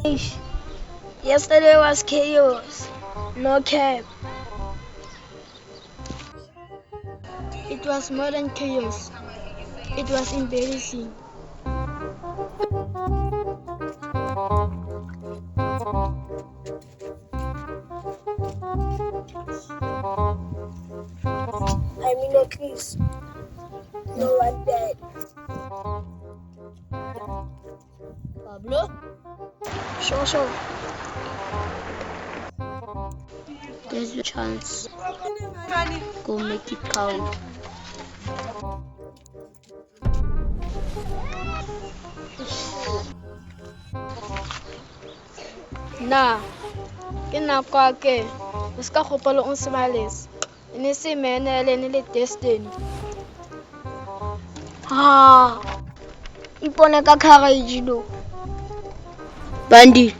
Ish. Yesterday was chaos. No cap. It was more than chaos. It was embarrassing. I mean, at least no one died. Pablo? Sure. There's your chance. Go make it count. Nah, ke nako ke o ska kgopolo o semalis. Ne se menele ne le destiny. Ha. Ipone ka courage lo. Bandi.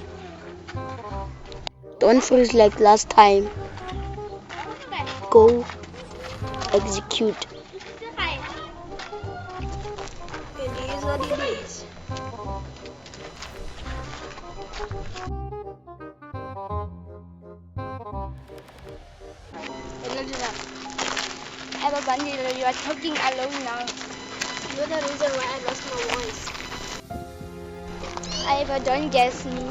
Don't freeze like last time. Go execute. It is what it is. Have a bunny, you are talking alone now. You're the reason why I lost my voice. Ivor, don't guess me.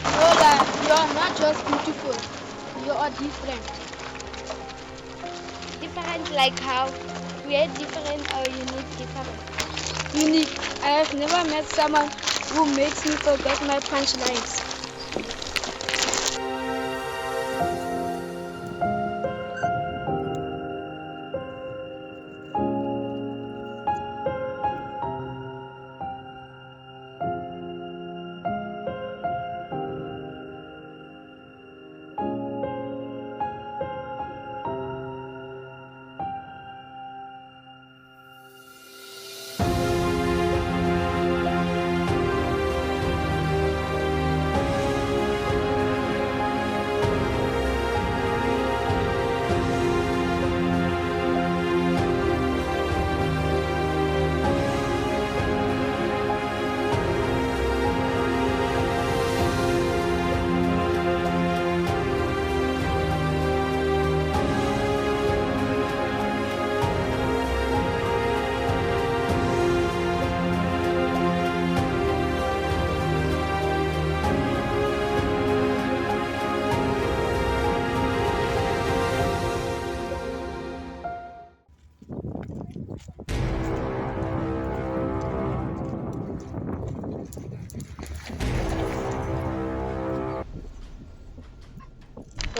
Lola, you're not just beautiful. You are different. Different like how? We are different or unique different? Unique. I have never met someone who makes me forget my punchlines.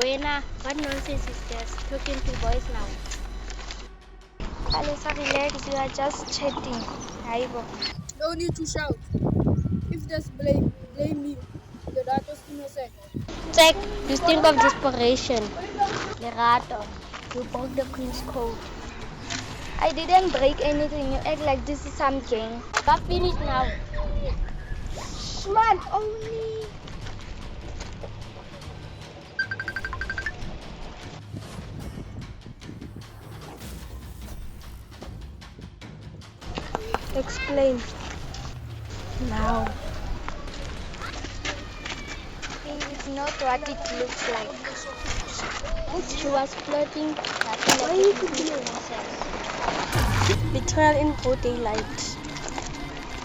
Buena, what nonsense is this? Talking to boys now. Alisa, relax, we are just chatting. Aibo. No need to shout. If there's blame me. The daughter's innocent. Check, you stink of desperation. Lerato, you broke the Queen's code. I didn't break anything. You act like this is some game. But finish now. Man, only. Explain. Now. It is not what it looks like. She was flirting. Betrayal in broad daylight.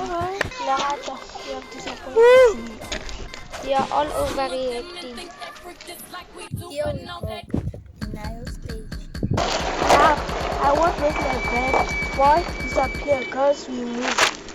Alright, Lerato, you have disappointed me. You are all overreacting. Here we go. Denial stage. Now, I won't make my bed. Boy, disappear. Girls, we move.